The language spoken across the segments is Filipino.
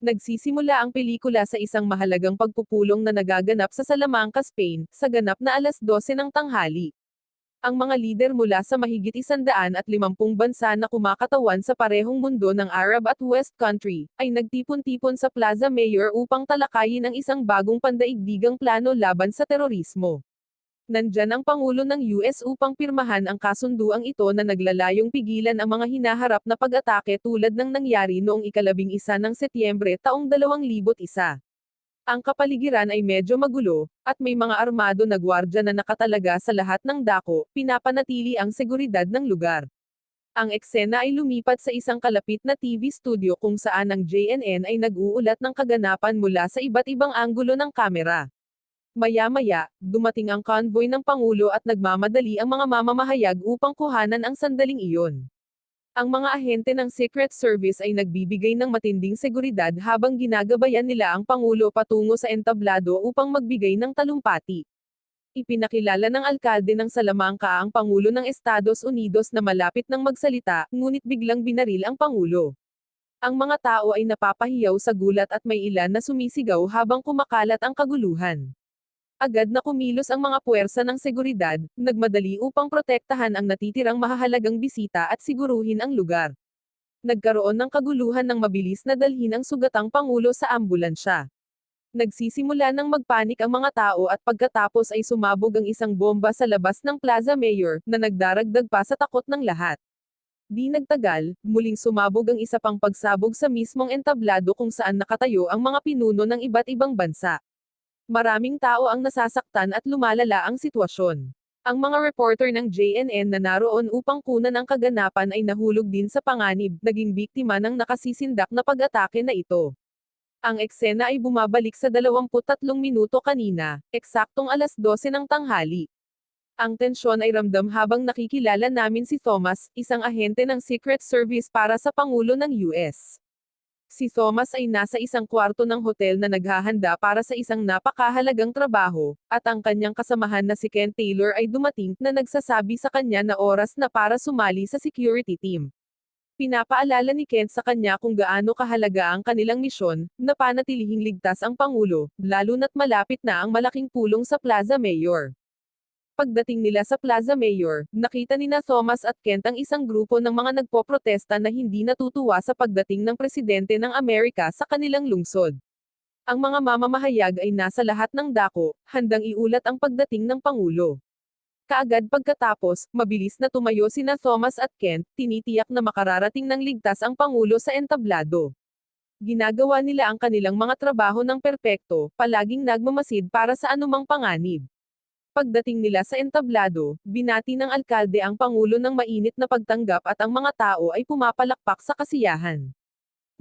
Nagsisimula ang pelikula sa isang mahalagang pagpupulong na nagaganap sa Salamanca, Spain, sa ganap na 12:00 ng tanghali. Ang mga lider mula sa mahigit 150 bansa na kumakatawan sa parehong mundo ng Arab at West Country, ay nagtipon-tipon sa Plaza Mayor upang talakayin ang isang bagong pandaigdigang plano laban sa terorismo. Nandyan ang Pangulo ng US upang pirmahan ang kasunduang ito na naglalayong pigilan ang mga hinaharap na pag-atake tulad ng nangyari noong 11 ng Setyembre taong 2001. Ang kapaligiran ay medyo magulo, at may mga armado na gwardya na nakatalaga sa lahat ng dako, pinapanatili ang seguridad ng lugar. Ang eksena ay lumipat sa isang kalapit na TV studio kung saan ang JNN ay nag-uulat ng kaganapan mula sa iba't ibang anggulo ng kamera. Maya-maya, dumating ang convoy ng Pangulo at nagmamadali ang mga mamamahayag upang kuhanan ang sandaling iyon. Ang mga ahente ng Secret Service ay nagbibigay ng matinding seguridad habang ginagabayan nila ang Pangulo patungo sa entablado upang magbigay ng talumpati. Ipinakilala ng alkalde ng Salamanca ang Pangulo ng Estados Unidos na malapit ng magsalita, ngunit biglang binaril ang Pangulo. Ang mga tao ay napapahiyaw sa gulat at may ilan na sumisigaw habang kumakalat ang kaguluhan. Agad na kumilos ang mga puwersa ng seguridad, nagmadali upang protektahan ang natitirang mahahalagang bisita at siguruhin ang lugar. Nagkaroon ng kaguluhan nang mabilis na dalhin ang sugatang Pangulo sa ambulansya. Nagsisimula ng magpanik ang mga tao at pagkatapos ay sumabog ang isang bomba sa labas ng Plaza Mayor, na nagdaragdag pa sa takot ng lahat. Di nagtagal, muling sumabog ang isa pang pagsabog sa mismong entablado kung saan nakatayo ang mga pinuno ng iba't ibang bansa. Maraming tao ang nasasaktan at lumalala ang sitwasyon. Ang mga reporter ng JNN na naroon upang kunan ang kaganapan ay nahulog din sa panganib, naging biktima ng nakasisindak na pag-atake na ito. Ang eksena ay bumabalik sa 23 minuto kanina, eksaktong 12:00 ng tanghali. Ang tensyon ay ramdam habang nakikilala namin si Thomas, isang ahente ng Secret Service para sa Pangulo ng US. Si Thomas ay nasa isang kwarto ng hotel na naghahanda para sa isang napakahalagang trabaho, at ang kanyang kasamahan na si Ken Taylor ay dumating, na nagsasabi sa kanya na oras na para sumali sa security team. Pinapaalala ni Ken sa kanya kung gaano kahalaga ang kanilang misyon, na panatilihing ligtas ang Pangulo, lalo na't malapit na ang malaking pulong sa Plaza Mayor. Pagdating nila sa Plaza Mayor, nakita nina Thomas at Kent ang isang grupo ng mga nagpoprotesta na hindi natutuwa sa pagdating ng presidente ng Amerika sa kanilang lungsod. Ang mga mamamahayag ay nasa lahat ng dako, handang iulat ang pagdating ng Pangulo. Kaagad pagkatapos, mabilis na tumayo sina Thomas at Kent, tinitiyak na makararating ng ligtas ang Pangulo sa entablado. Ginagawa nila ang kanilang mga trabaho ng perpekto, palaging nagmamasid para sa anumang panganib. Pagdating nila sa entablado, binati ng alkalde ang Pangulo ng mainit na pagtanggap at ang mga tao ay pumapalakpak sa kasiyahan.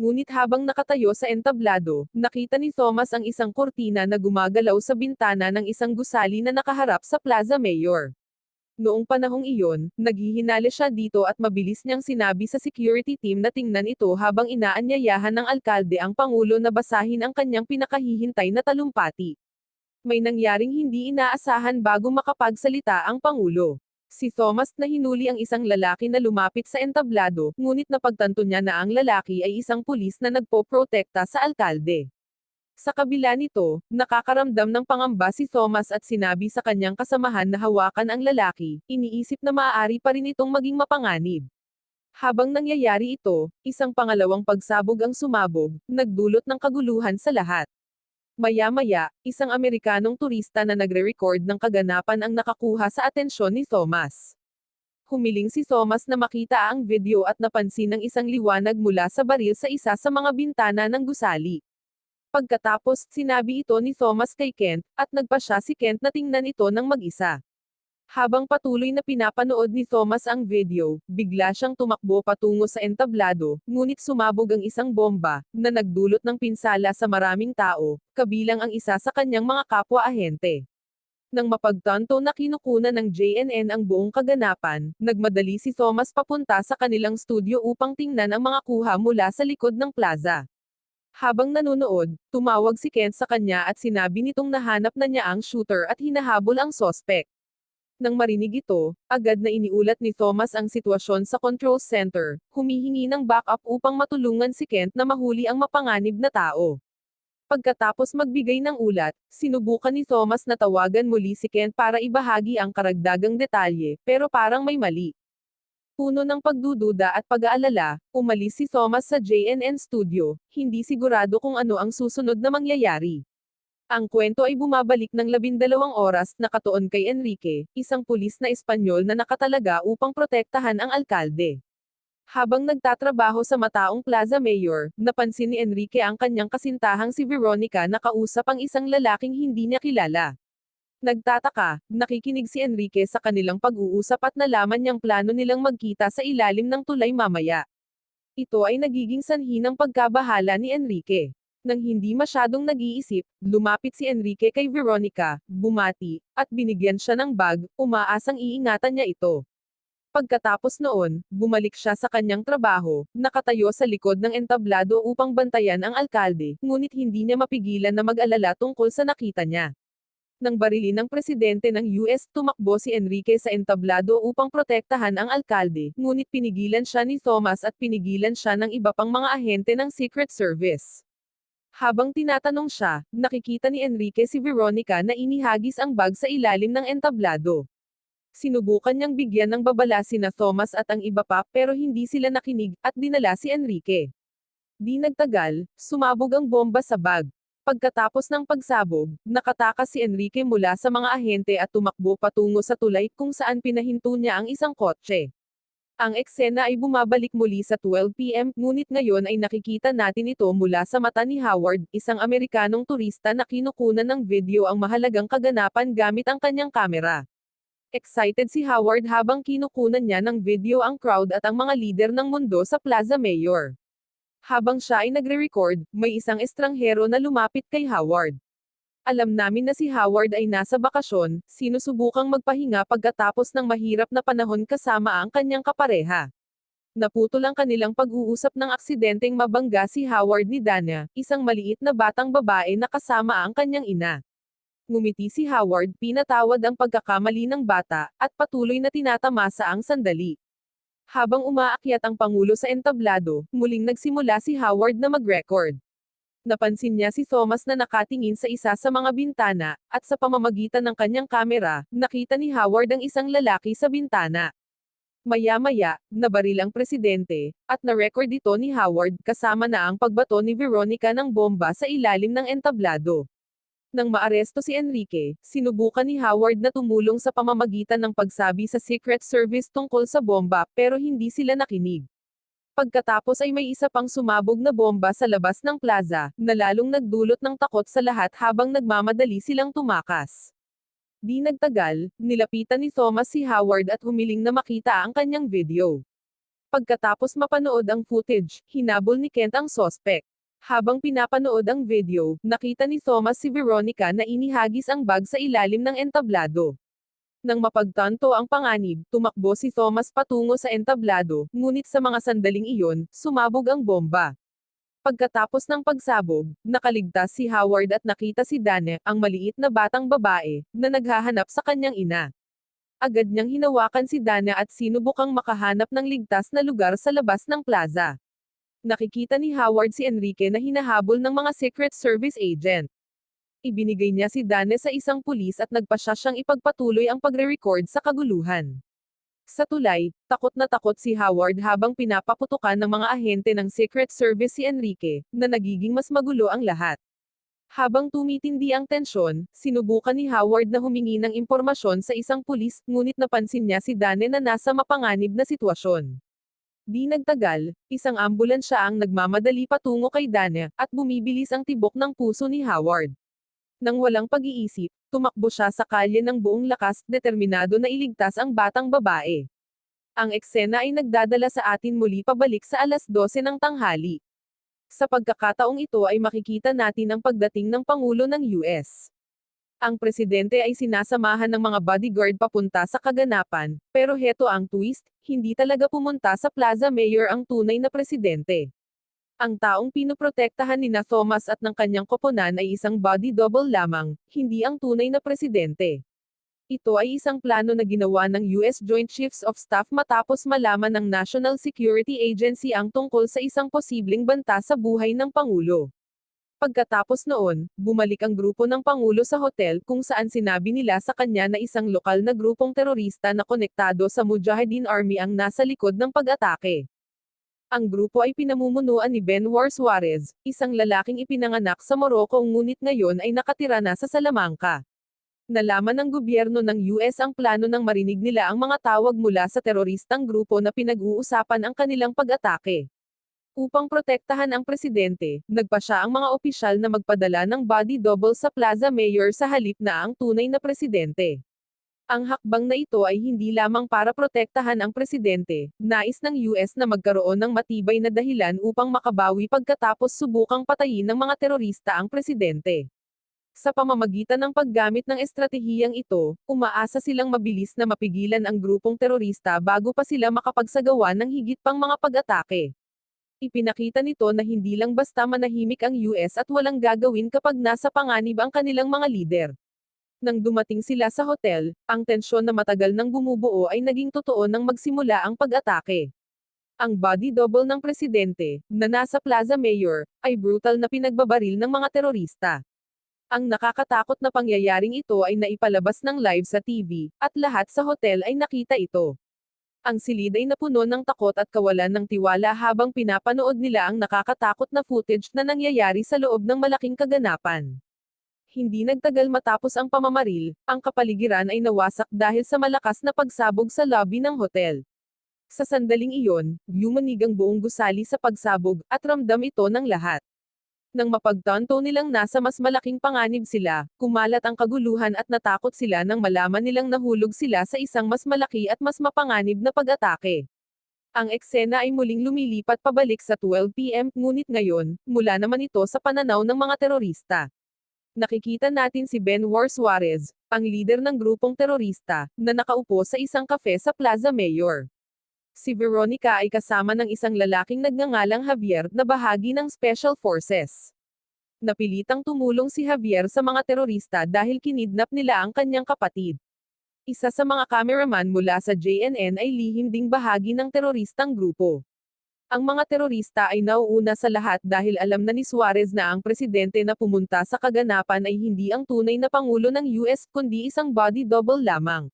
Ngunit habang nakatayo sa entablado, nakita ni Thomas ang isang kurtina na gumagalaw sa bintana ng isang gusali na nakaharap sa Plaza Mayor. Noong panahong iyon, naghihinala siya dito at mabilis niyang sinabi sa security team na tingnan ito habang inaanyayahan ng alkalde ang Pangulo na basahin ang kanyang pinakahihintay na talumpati. May nangyaring hindi inaasahan bago makapagsalita ang Pangulo. Si Thomas na hinuli ang isang lalaki na lumapit sa entablado, ngunit napagtanto niya na ang lalaki ay isang pulis na nagpoprotekta sa alkalde. Sa kabila nito, nakakaramdam ng pangamba si Thomas at sinabi sa kanyang kasamahan na hawakan ang lalaki, iniisip na maaari pa rin itong maging mapanganib. Habang nangyayari ito, isang pangalawang pagsabog ang sumabog, nagdulot ng kaguluhan sa lahat. Maya-maya, isang Amerikanong turista na nagre-record ng kaganapan ang nakakuha sa atensyon ni Thomas. Humiling si Thomas na makita ang video at napansin ng isang liwanag mula sa baril sa isa sa mga bintana ng gusali. Pagkatapos, sinabi ito ni Thomas kay Kent, at nagpasya si Kent na tingnan ito ng mag-isa. Habang patuloy na pinapanood ni Thomas ang video, bigla siyang tumakbo patungo sa entablado, ngunit sumabog ang isang bomba, na nagdulot ng pinsala sa maraming tao, kabilang ang isa sa kanyang mga kapwa-ahente. Nang mapagtanto na kinukunan ng JNN ang buong kaganapan, nagmadali si Thomas papunta sa kanilang studio upang tingnan ang mga kuha mula sa likod ng plaza. Habang nanonood, tumawag si Kent sa kanya at sinabi nitong nahanap na niya ang shooter at hinahabol ang sospek. Nang marinig ito, agad na iniulat ni Thomas ang sitwasyon sa control center, humihingi ng backup upang matulungan si Kent na mahuli ang mapanganib na tao. Pagkatapos magbigay ng ulat, sinubukan ni Thomas na tawagan muli si Kent para ibahagi ang karagdagang detalye, pero parang may mali. Puno ng pagdududa at pag-aalala, umalis si Thomas sa JNN studio, hindi sigurado kung ano ang susunod na mangyayari. Ang kwento ay bumabalik ng 12 oras na nakatuon kay Enrique, isang pulis na Espanyol na nakatalaga upang protektahan ang alkalde. Habang nagtatrabaho sa Mataong Plaza Mayor, napansin ni Enrique ang kanyang kasintahang si Veronica na kausap ang isang lalaking hindi niya kilala. Nagtataka, nakikinig si Enrique sa kanilang pag-uusap at nalaman niyang plano nilang magkita sa ilalim ng tulay mamaya. Ito ay nagiging sanhi ng pagkabahala ni Enrique. Nang hindi masyadong nag-iisip, lumapit si Enrique kay Veronica, bumati, at binigyan siya ng bag, umaasang iingatan niya ito. Pagkatapos noon, bumalik siya sa kanyang trabaho, nakatayo sa likod ng entablado upang bantayan ang alkalde, ngunit hindi niya mapigilan na mag-alala tungkol sa nakita niya. Nang barilin ng presidente ng US, tumakbo si Enrique sa entablado upang protektahan ang alkalde, ngunit pinigilan siya ni Thomas at pinigilan siya ng iba pang mga ahente ng Secret Service. Habang tinatanong siya, nakikita ni Enrique si Veronica na inihagis ang bag sa ilalim ng entablado. Sinubukan niyang bigyan ng babala sina Thomas at ang iba pa, pero hindi sila nakinig, at dinala si Enrique. Di nagtagal, sumabog ang bomba sa bag. Pagkatapos ng pagsabog, nakatakas si Enrique mula sa mga ahente at tumakbo patungo sa tulay kung saan pinahinto niya ang isang kotse. Ang eksena ay bumabalik muli sa 12 p.m., ngunit ngayon ay nakikita natin ito mula sa mata ni Howard, isang Amerikanong turista na kinukunan ng video ang mahalagang kaganapan gamit ang kanyang kamera. Excited si Howard habang kinukunan niya ng video ang crowd at ang mga lider ng mundo sa Plaza Mayor. Habang siya ay nagre-record, may isang estranghero na lumapit kay Howard. Alam namin na si Howard ay nasa bakasyon, sinusubukang magpahinga pagkatapos ng mahirap na panahon kasama ang kanyang kapareha. Naputol ang kanilang pag-uusap ng aksidenteng mabangga si Howard ni Dana, isang maliit na batang babae na kasama ang kanyang ina. Ngumiti si Howard, pinatawad ang pagkakamali ng bata, at patuloy na tinatamasa ang sandali. Habang umaakyat ang Pangulo sa entablado, muling nagsimula si Howard na mag-record. Napansin niya si Thomas na nakatingin sa isa sa mga bintana, at sa pamamagitan ng kanyang kamera, nakita ni Howard ang isang lalaki sa bintana. Maya-maya, nabaril ang presidente, at na-record ito ni Howard, kasama na ang pagbato ni Veronica ng bomba sa ilalim ng entablado. Nang maaresto si Enrique, sinubukan ni Howard na tumulong sa pamamagitan ng pagsabi sa Secret Service tungkol sa bomba, pero hindi sila nakinig. Pagkatapos ay may isa pang sumabog na bomba sa labas ng plaza, na lalong nagdulot ng takot sa lahat habang nagmamadali silang tumakas. Di nagtagal, nilapitan ni Thomas si Howard at humiling na makita ang kanyang video. Pagkatapos mapanood ang footage, hinabol ni Kent ang sospek. Habang pinapanood ang video, nakita ni Thomas si Veronica na inihagis ang bag sa ilalim ng entablado. Nang mapagtanto ang panganib, tumakbo si Thomas patungo sa entablado, ngunit sa mga sandaling iyon, sumabog ang bomba. Pagkatapos ng pagsabog, nakaligtas si Howard at nakita si Dana, ang maliit na batang babae, na naghahanap sa kanyang ina. Agad niyang hinawakan si Dana at sinubukang makahanap ng ligtas na lugar sa labas ng plaza. Nakikita ni Howard si Enrique na hinahabol ng mga Secret Service agent. Ibinigay niya si Dana sa isang pulis at nagpasya siyang ipagpatuloy ang pagre-record sa kaguluhan. Sa tulay, takot na takot si Howard habang pinapaputukan ng mga ahente ng Secret Service si Enrique, na nagiging mas magulo ang lahat. Habang tumitindi ang tensyon, sinubukan ni Howard na humingi ng impormasyon sa isang pulis, ngunit napansin niya si Dana na nasa mapanganib na sitwasyon. Di nagtagal, isang ambulansya ang nagmamadali patungo kay Dana, at bumibilis ang tibok ng puso ni Howard. Nang walang pag-iisip, tumakbo siya sa kalye ng buong lakas, determinado na iligtas ang batang babae. Ang eksena ay nagdadala sa atin muli pabalik sa 12:00 ng tanghali. Sa pagkakataong ito ay makikita natin ang pagdating ng Pangulo ng US. Ang presidente ay sinasamahan ng mga bodyguard papunta sa kaganapan, pero heto ang twist, hindi talaga pumunta sa Plaza Mayor ang tunay na presidente. Ang taong pinoprotektahan ni Thomas at ng kanyang koponan ay isang body double lamang, hindi ang tunay na presidente. Ito ay isang plano na ginawa ng US Joint Chiefs of Staff matapos malaman ng National Security Agency ang tungkol sa isang posibleng banta sa buhay ng Pangulo. Pagkatapos noon, bumalik ang grupo ng Pangulo sa hotel kung saan sinabi nila sa kanya na isang lokal na grupong terorista na konektado sa Mujahideen Army ang nasa likod ng pag-atake. Ang grupo ay pinamumunuan ni Benwar Suarez, isang lalaking ipinanganak sa Morocco ngunit ngayon ay nakatira na sa Salamanca. Nalaman ng gobyerno ng US ang plano nang marinig nila ang mga tawag mula sa teroristang grupo na pinag-uusapan ang kanilang pag-atake. Upang protektahan ang presidente, nagpasya ang mga opisyal na magpadala ng body double sa Plaza Mayor sa halip na ang tunay na presidente. Ang hakbang na ito ay hindi lamang para protektahan ang presidente, nais ng US na magkaroon ng matibay na dahilan upang makabawi pagkatapos subukang patayin ng mga terorista ang presidente. Sa pamamagitan ng paggamit ng estratehiyang ito, umaasa silang mabilis na mapigilan ang grupong terorista bago pa sila makapagsagawa ng higit pang mga pag-atake. Ipinakita nito na hindi lang basta manahimik ang US at walang gagawin kapag nasa panganib ang kanilang mga lider. Nang dumating sila sa hotel, ang tensyon na matagal nang bumubuo ay naging totoo nang magsimula ang pag-atake. Ang body double ng presidente, na nasa Plaza Mayor, ay brutal na pinagbabaril ng mga terorista. Ang nakakatakot na pangyayaring ito ay naipalabas ng live sa TV, at lahat sa hotel ay nakita ito. Ang silid ay napuno ng takot at kawalan ng tiwala habang pinapanood nila ang nakakatakot na footage na nangyayari sa loob ng malaking kaganapan. Hindi nagtagal matapos ang pamamaril, ang kapaligiran ay nawasak dahil sa malakas na pagsabog sa lobby ng hotel. Sa sandaling iyon, lumunig ang buong gusali sa pagsabog, at ramdam ito ng lahat. Nang mapagtanto nilang nasa mas malaking panganib sila, kumalat ang kaguluhan at natakot sila nang malaman nilang nahulog sila sa isang mas malaki at mas mapanganib na pag-atake. Ang eksena ay muling lumilipat pabalik sa 12 p.m. ngunit ngayon, mula naman ito sa pananaw ng mga terorista. Nakikita natin si Benwar Suarez, ang lider ng grupong terorista, na nakaupo sa isang kafe sa Plaza Mayor. Si Veronica ay kasama ng isang lalaking nagngangalang Javier na bahagi ng Special Forces. Napilitang tumulong si Javier sa mga terorista dahil kinidnap nila ang kanyang kapatid. Isa sa mga cameraman mula sa JNN ay lihim ding bahagi ng teroristang grupo. Ang mga terorista ay nauuna sa lahat dahil alam na ni Suarez na ang presidente na pumunta sa kaganapan ay hindi ang tunay na pangulo ng US kundi isang body double lamang.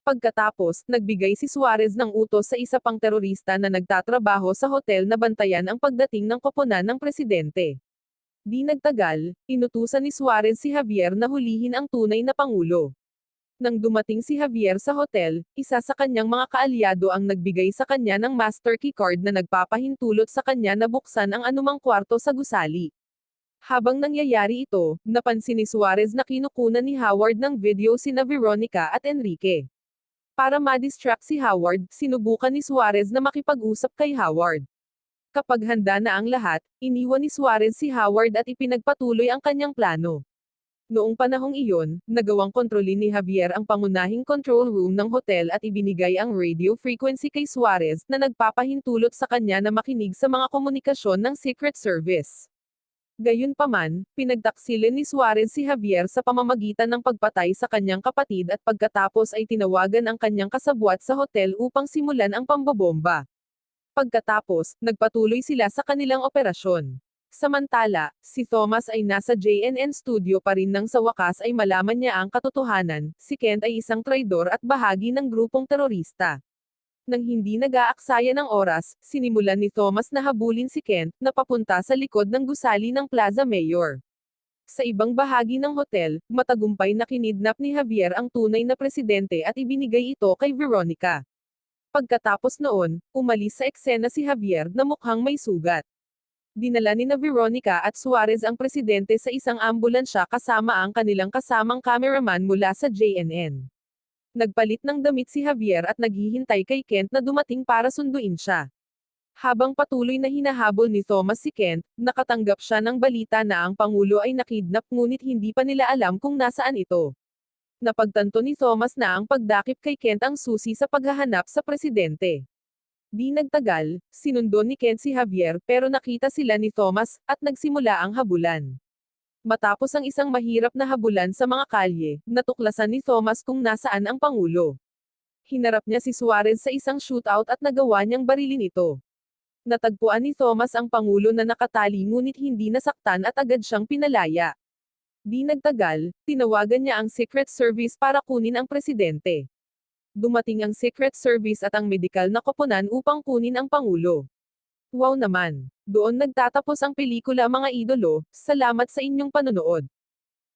Pagkatapos, nagbigay si Suarez ng utos sa isa pang terorista na nagtatrabaho sa hotel na bantayan ang pagdating ng koponan ng presidente. Di nagtagal, inutusan ni Suarez si Javier na hulihin ang tunay na pangulo. Nang dumating si Javier sa hotel, isa sa kanyang mga kaalyado ang nagbigay sa kanya ng master key card na nagpapahintulot sa kanya na buksan ang anumang kwarto sa gusali. Habang nangyayari ito, napansin ni Suarez na kinukunan ni Howard ng video sina Veronica at Enrique. Para ma-distract si Howard, sinubukan ni Suarez na makipag-usap kay Howard. Kapag handa na ang lahat, iniwan ni Suarez si Howard at ipinagpatuloy ang kanyang plano. Noong panahong iyon, nagawang kontrolin ni Javier ang pangunahing control room ng hotel at ibinigay ang radio frequency kay Suarez na nagpapahintulot sa kanya na makinig sa mga komunikasyon ng Secret Service. Gayunpaman, pinagtaksilin ni Suarez si Javier sa pamamagitan ng pagpatay sa kanyang kapatid at pagkatapos ay tinawagan ang kanyang kasabwat sa hotel upang simulan ang pambobomba. Pagkatapos, nagpatuloy sila sa kanilang operasyon. Samantala, si Thomas ay nasa JNN studio pa rin nang sa wakas ay malaman niya ang katotohanan, si Kent ay isang traidor at bahagi ng grupong terorista. Nang hindi nag-aaksaya ng oras, sinimulan ni Thomas na habulin si Kent, na papunta sa likod ng gusali ng Plaza Mayor. Sa ibang bahagi ng hotel, matagumpay na kinidnap ni Javier ang tunay na presidente at ibinigay ito kay Veronica. Pagkatapos noon, umalis sa eksena si Javier na mukhang may sugat. Dinala ni Veronica at Suarez ang presidente sa isang ambulansya kasama ang kanilang kasamang cameraman mula sa JNN. Nagpalit ng damit si Javier at naghihintay kay Kent na dumating para sunduin siya. Habang patuloy na hinahabol ni Thomas si Kent, nakatanggap siya ng balita na ang Pangulo ay nakidnap ngunit hindi pa nila alam kung nasaan ito. Napagtanto ni Thomas na ang pagdakip kay Kent ang susi sa paghahanap sa presidente. Di nagtagal, sinundo ni Kent si Javier pero nakita sila ni Thomas, at nagsimula ang habulan. Matapos ang isang mahirap na habulan sa mga kalye, natuklasan ni Thomas kung nasaan ang Pangulo. Hinarap niya si Suarez sa isang shootout at nagawa niyang barilin ito. Natagpuan ni Thomas ang Pangulo na nakatali ngunit hindi nasaktan at agad siyang pinalaya. Di nagtagal, tinawagan niya ang Secret Service para kunin ang presidente. Dumating ang Secret Service at ang medikal na koponan upang kunin ang Pangulo. Wow naman! Doon nagtatapos ang pelikula mga idolo, salamat sa inyong panonood.